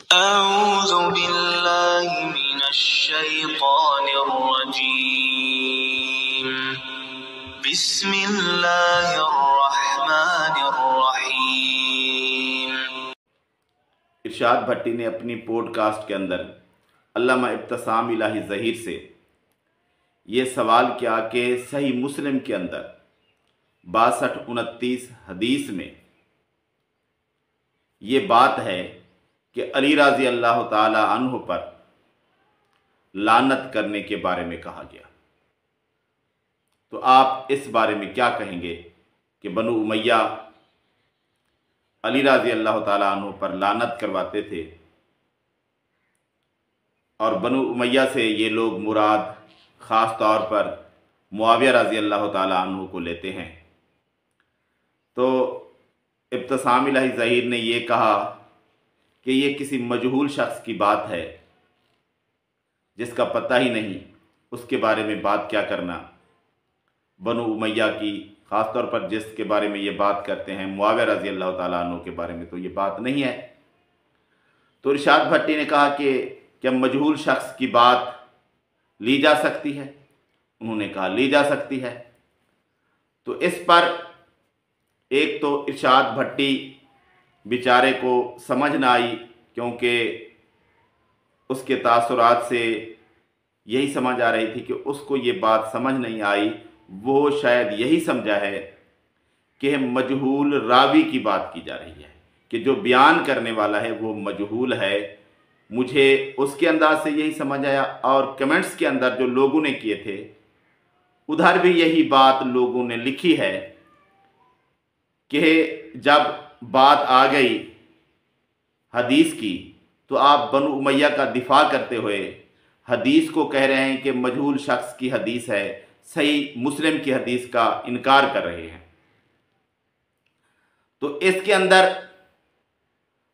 अऊज़ु बिल्लाहि मिनश्शैतानिर्रजीम। बिस्मिल्लाहिर्रहमानिर्रहीम। इरशाद भट्टी ने अपनी पॉडकास्ट के अंदर अल्लामा इब्तिसाम इलाही ज़हीर से ये सवाल किया कि सही मुस्लिम के अंदर 62-29 हदीस में ये बात है कि अली रज़ी अल्लाह ताला अन्हु पर लानत करने के बारे में कहा गया। तो आप इस बारे में क्या कहेंगे कि बनु उमैया अली रज़ी अल्लाह ताला अन्हु पर लानत करवाते थे और बनु उमैया से ये लोग मुराद ख़ास तौर पर मुआविया रज़ी अल्लाह ताला अन्हु को लेते हैं। तो इब्तिसाम इलाही ज़हीर ने ये कहा कि ये किसी मजहूल शख्स की बात है जिसका पता ही नहीं, उसके बारे में बात क्या करना। बनु उमैया की ख़ास तौर पर जिसके बारे में ये बात करते हैं मुआविया रज़ी अल्लाह ताला अन्हु के बारे में तो ये बात नहीं है। तो इरशाद भट्टी ने कहा कि क्या मजहूल शख्स की बात ली जा सकती है? उन्होंने कहा ली जा सकती है। तो इस पर एक तो इरशाद भट्टी बेचारे को समझ ना आई, क्योंकि उसके तासुरात से यही समझ आ रही थी कि उसको ये बात समझ नहीं आई। वो शायद यही समझा है कि मजहूल रावी की बात की जा रही है, कि जो बयान करने वाला है वो मजहूल है। मुझे उसके अंदाज से यही समझ आया और कमेंट्स के अंदर जो लोगों ने किए थे उधर भी यही बात लोगों ने लिखी है कि जब बात आ गई हदीस की तो आप बनु उमैया का दिफा करते हुए हदीस को कह रहे हैं कि मजहूल शख्स की हदीस है, सही मुस्लिम की हदीस का इनकार कर रहे हैं। तो इसके अंदर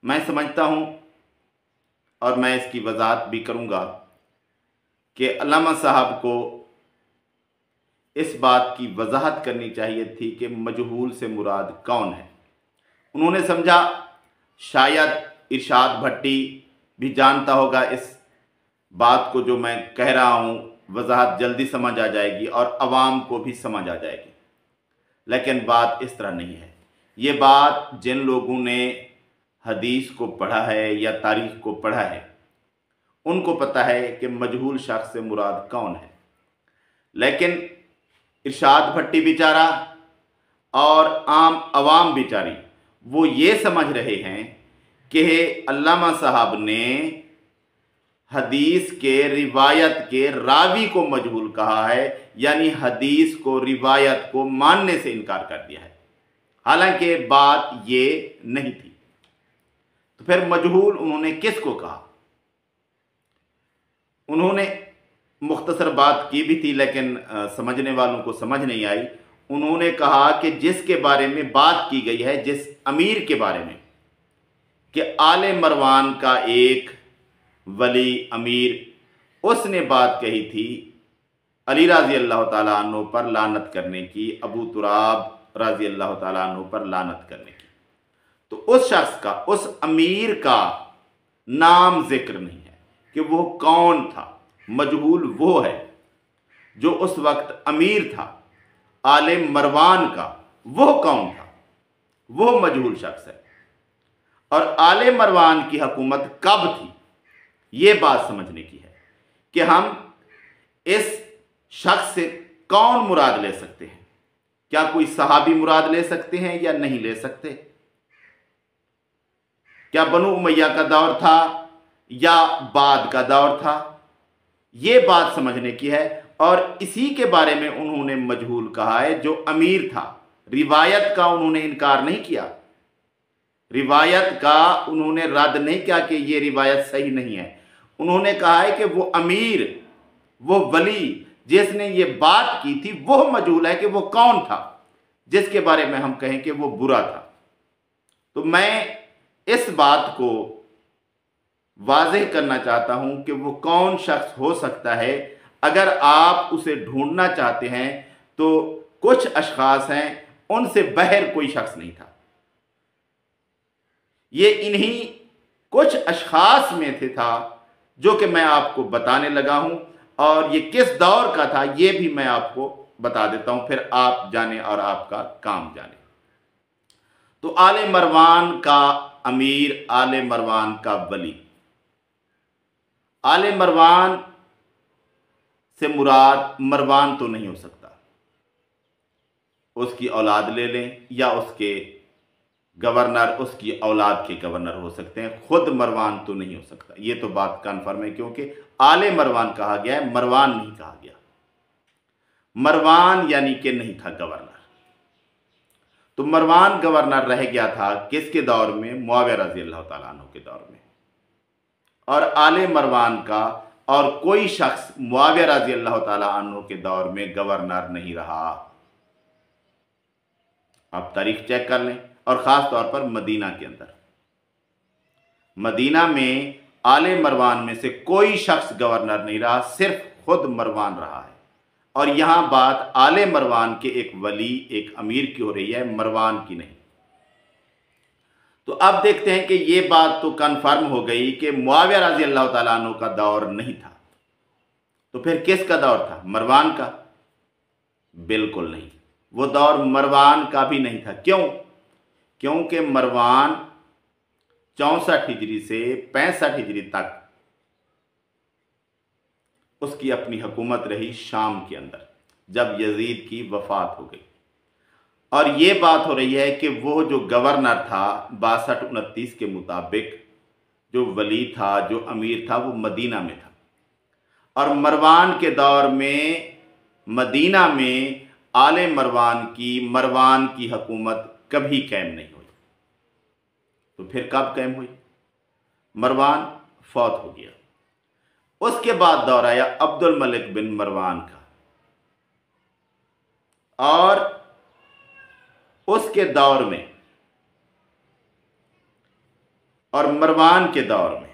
मैं समझता हूं और मैं इसकी वजाहत भी करूंगा कि अल्लामा साहब को इस बात की वजाहत करनी चाहिए थी कि मजहूल से मुराद कौन है। उन्होंने समझा शायद इरशाद भट्टी भी जानता होगा इस बात को, जो मैं कह रहा हूँ वजाहत जल्दी समझ आ जाएगी और अवाम को भी समझ आ जाएगी। लेकिन बात इस तरह नहीं है। ये बात जिन लोगों ने हदीस को पढ़ा है या तारीख को पढ़ा है उनको पता है कि मजहूल शख्स से मुराद कौन है। लेकिन इरशाद भट्टी बेचारा और आम अवाम बेचारी वो ये समझ रहे हैं कि अल्लामा साहब ने हदीस के रिवायत के रावी को मजहूल कहा है, यानी हदीस को रिवायत को मानने से इनकार कर दिया है। हालांकि बात ये नहीं थी। तो फिर मजहूल उन्होंने किसको कहा? उन्होंने मुख्तसर बात की भी थी, लेकिन समझने वालों को समझ नहीं आई। उन्होंने कहा कि जिसके बारे में बात की गई है, जिस अमीर के बारे में, कि आले मरवान का एक वली अमीर, उसने बात कही थी अली रज़ी अल्लाह ताला अन्हु पर लानत करने की, अबू तुराब रज़ी अल्लाह ताला अन्हु पर लानत करने की। तो उस शख्स का, उस अमीर का नाम जिक्र नहीं है कि वो कौन था। मजहूल वो है जो उस वक्त अमीर था, आले मरवान का वो कौन था, वो मजहूल शख्स है। और आले मरवान की हुकूमत कब थी, ये बात समझने की है कि हम इस शख्स से कौन मुराद ले सकते हैं। क्या कोई सहाबी मुराद ले सकते हैं या नहीं ले सकते? क्या बनु उमैया का दौर था या बाद का दौर था, ये बात समझने की है। और इसी के बारे में उन्होंने मजहूल कहा है जो अमीर था। रिवायत का उन्होंने इनकार नहीं किया, रिवायत का उन्होंने रद्द नहीं किया कि ये रिवायत सही नहीं है। उन्होंने कहा है कि वो अमीर, वो वली जिसने ये बात की थी वो मजहूल है कि वो कौन था, जिसके बारे में हम कहें कि वो बुरा था। तो मैं इस बात को वाज़ेह करना चाहता हूं कि वो कौन शख्स हो सकता है। अगर आप उसे ढूंढना चाहते हैं तो कुछ अशखास हैं, उनसे बहर कोई शख्स नहीं था। ये इन्हीं कुछ अशखास में से था जो कि मैं आपको बताने लगा हूं, और ये किस दौर का था ये भी मैं आपको बता देता हूं, फिर आप जाने और आपका काम जाने। तो आले मरवान का अमीर, आले मरवान का वली, आले मरवान से मुराद मरवान तो नहीं हो सकता, उसकी औलाद ले लें या उसके गवर्नर, उसकी औलाद के गवर्नर हो सकते हैं, खुद मरवान तो नहीं हो सकता। ये तो बात कन्फर्म है, क्योंकि आले मरवान कहा गया है, मरवान नहीं कहा गया। मरवान यानी कि नहीं था गवर्नर। तो मरवान गवर्नर रह गया था किसके दौर में? मुआविया रजी अल्लाह तआला अन्हु के दौर में। और आले मरवान का और कोई शख्स मुआविया रजी अल्लाह तआला अन्हु के दौर में गवर्नर नहीं रहा। आप तारीख चेक कर लें, और ख़ास तौर पर मदीना के अंदर, मदीना में आले मरवान में से कोई शख्स गवर्नर नहीं रहा, सिर्फ खुद मरवान रहा है। और यहां बात आले मरवान के एक वली, एक अमीर की हो रही है, मरवान की नहीं। तो अब देखते हैं कि ये बात तो कन्फर्म हो गई कि मुआविया रज़ी अल्लाह तआला अन्हु का दौर नहीं था, तो फिर किसका दौर था? मरवान का? बिल्कुल नहीं, वो दौर मरवान का भी नहीं था। क्यों? क्योंकि मरवान 64 हिजरी से 65 हिजरी तक उसकी अपनी हुकूमत रही शाम के अंदर, जब यजीद की वफात हो गई। और ये बात हो रही है कि वो जो गवर्नर था 62-29 के मुताबिक, जो वली था, जो अमीर था, वो मदीना में था। और मरवान के दौर में मदीना में आले मरवान की हुकूमत कभी कायम नहीं हुई। तो फिर कब कायम हुई? मरवान फौत हो गया, उसके बाद दौर आया अब्दुल मलिक बिन मरवान का, और उसके दौर में और मरवान के दौर में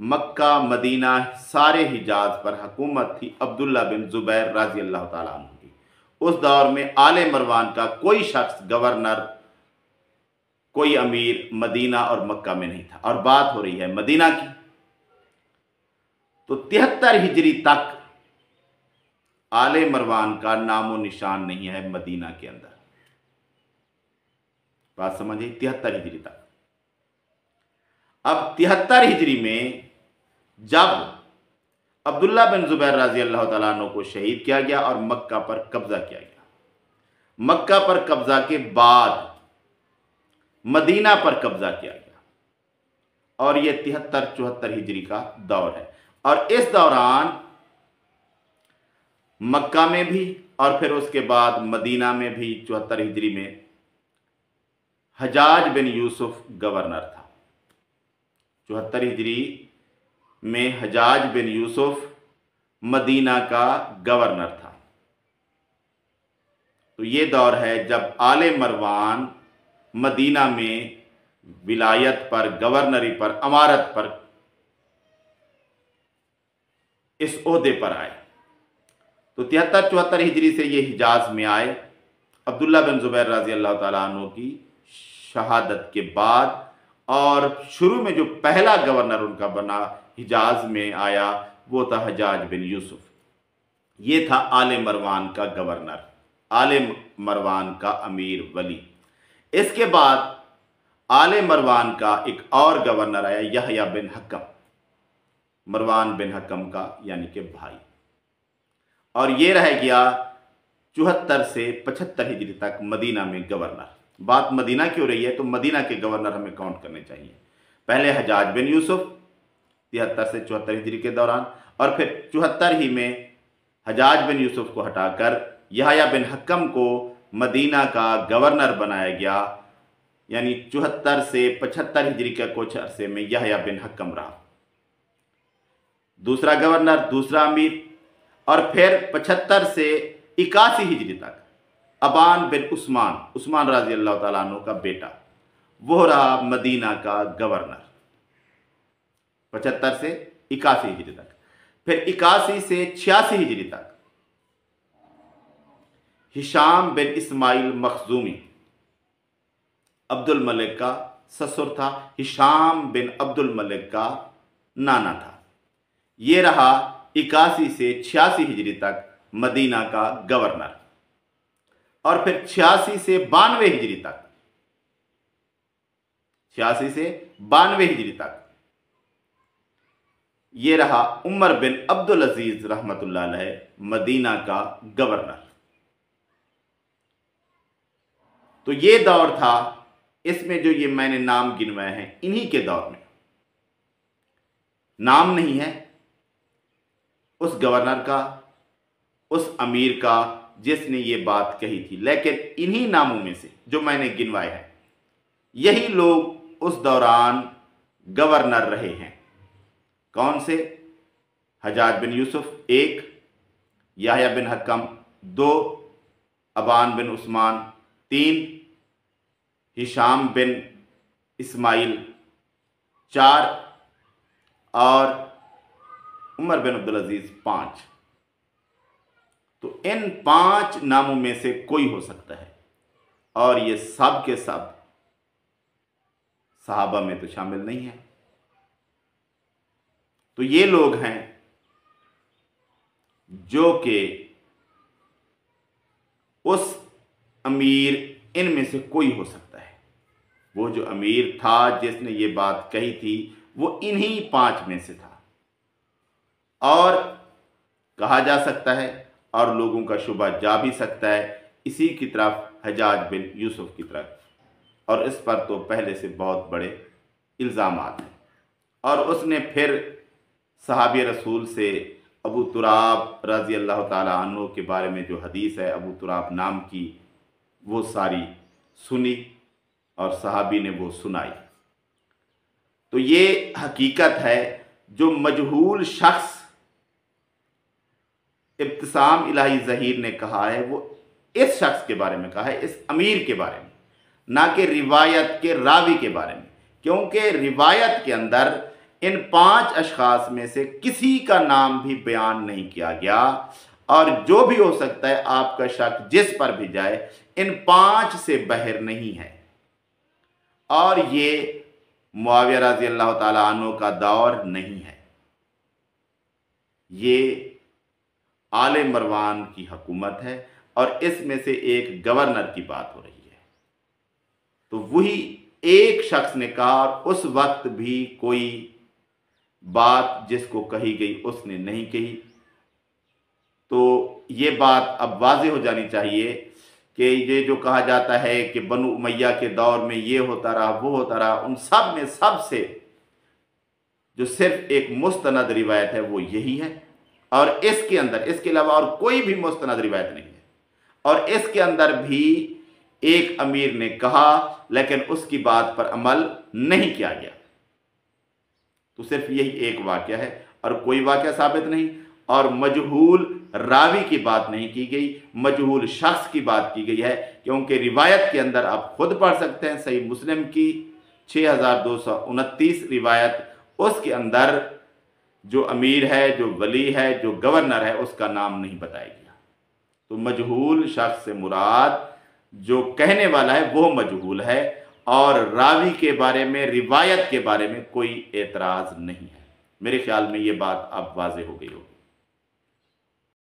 मक्का, मदीना, सारे हिजाज पर हुकूमत थी अब्दुल्ला बिन जुबैर रज़ी अल्लाह तआला अन्हु की। उस दौर में आले मरवान का कोई शख्स गवर्नर, कोई अमीर मदीना और मक्का में नहीं था। और बात हो रही है मदीना की। तो 73 हिजरी तक आले मरवान का नामो निशान नहीं है मदीना के अंदर। बात समझिए, 73 हिजरी तक। अब 73 हिजरी में जब अब्दुल्ला बिन जुबैर रज़ी अल्लाह तआला अन्हु को शहीद किया गया और मक्का पर कब्जा किया गया, मक्का पर कब्जा के बाद मदीना पर कब्जा किया गया, और यह 73-74 हिजरी का दौर है। और इस दौरान मक्का में भी और फिर उसके बाद मदीना में भी 74 हिजरी में हजाज बिन यूसुफ गवर्नर था। 74 हिजरी में हजाज बिन यूसुफ मदीना का गवर्नर था। तो ये दौर है जब आले मरवान मदीना में विलायत पर, गवर्नरी पर, अमारत पर, इस ओहदे पर आए। तो 73-74 हिजरी से ये हिजाज में आए अब्दुल्ला बिन जुबैर रज़ी अल्लाह तआला अन्हु की शहादत के बाद। और शुरू में जो पहला गवर्नर उनका बना हिजाज में आया वो था हजाज बिन यूसुफ। ये था आले मरवान का गवर्नर, आले मरवान का अमीर वली। इसके बाद आले मरवान का एक और गवर्नर आया, यहया बिन हकम, मरवान बिन हकम का यानी कि भाई। और ये रह गया 74 से 75 हिजरी तक मदीना में गवर्नर। बात मदीना की हो रही है तो मदीना के गवर्नर हमें काउंट करने चाहिए। पहले हजाज बिन यूसुफ 73 से 74 हिजरी के दौरान, और फिर 74 ही में हजाज बिन यूसुफ को हटाकर यहया बिन हकम को मदीना का गवर्नर बनाया गया, यानी 74 से 75 हिजरी के कुछ अरसे में यहया बिन हकम रहा दूसरा गवर्नर, दूसरा अमीर। और फिर 75 से 81 हिजरी तक अबान बिन उस्मान रज़ी अल्लाह तआला अन्हु का बेटा, वो रहा मदीना का गवर्नर 75 से 81 हिजरी तक। फिर 81 से 86 हिजरी तक हिशाम बिन इस्माइल मखजूमी, अब्दुल मलिक का ससुर था, हिशाम बिन अब्दुल मलिक का नाना था। ये रहा 81 से 86 हिजरी तक मदीना का गवर्नर, और फिर 86 से 92 हिजरी तक, 86 से 92 हिजरी तक ये रहा उमर बिन अब्दुल अजीज रहमतुल्लाह अलैह मदीना का गवर्नर। तो ये दौर था। इसमें जो ये मैंने नाम गिनवाए हैं, इन्हीं के दौर में नाम नहीं है उस गवर्नर का, उस अमीर का जिसने ये बात कही थी, लेकिन इन्हीं नामों में से जो मैंने गिनवाए हैं, यही लोग उस दौरान गवर्नर रहे हैं। कौन से? हजाज बिन यूसुफ 1, याह्या बिन हकम 2, अबान बिन उस्मान 3, हिशाम बिन इस्माइल 4 और उमर बिन अब्दुल अजीज 5। तो इन 5 नामों में से कोई हो सकता है, और ये सब के सब सहाबा में तो शामिल नहीं है। तो ये लोग हैं जो कि उस अमीर, इनमें से कोई हो सकता है। वो जो अमीर था जिसने ये बात कही थी, वो इन्हीं 5 में से था, और कहा जा सकता है और लोगों का शुबा जा भी सकता है इसी की तरफ, हजाज बिन यूसुफ की तरफ। और इस पर तो पहले से बहुत बड़े इल्ज़ामात हैं। और उसने फिर सहाबी रसूल से अबू तुराब रज़ी अल्लाह ताला अन्हु के बारे में जो हदीस है अबू तुराब नाम की, वो सारी सुनी और सहाबी ने वो सुनाई। तो ये हकीकत है जो मजहूल शख्स इब्तिसाम इलाही ज़हीर ने कहा है, वो इस शख्स के बारे में कहा है, इस अमीर के बारे में, ना कि रिवायत के रावी के बारे में। क्योंकि रिवायत के अंदर इन 5 अशखास में से किसी का नाम भी बयान नहीं किया गया, और जो भी हो सकता है आपका शक जिस पर भी जाए, इन 5 से बाहर नहीं है। और ये मुआविया रज़ी अल्लाह ताला अन्हु का दौर नहीं है, ये आले मरवान की हुकूमत है, और इसमें से एक गवर्नर की बात हो रही है। तो वही एक शख्स ने कहा, और उस वक्त भी कोई बात जिसको कही गई उसने नहीं कही। तो ये बात अब वाज़ेह हो जानी चाहिए कि ये जो कहा जाता है कि बनु उमैया के दौर में ये होता रहा, वो होता रहा, उन सब में सबसे जो सिर्फ एक मुस्तनद रिवायत है वो यही है, और इसके अंदर, इसके अलावा और कोई भी मुस्तनद रिवायत नहीं है। और इसके अंदर भी एक अमीर ने कहा, लेकिन उसकी बात पर अमल नहीं किया गया। तो सिर्फ यही एक वाक़या है, और कोई वाक़या साबित नहीं, और मजहूल रावी की बात नहीं की गई, मजहूल शख्स की बात की गई है। क्योंकि रिवायत के अंदर आप खुद पढ़ सकते हैं, सही मुस्लिम की 6229 रिवायत, उसके अंदर जो अमीर है, जो वली है, जो गवर्नर है, उसका नाम नहीं बताया गया। तो मजहूल शख्स से मुराद जो कहने वाला है वो मजहूल है, और रावी के बारे में, रिवायत के बारे में कोई एतराज़ नहीं है। मेरे ख्याल में ये बात अब वाज़ेह हो गई होगी।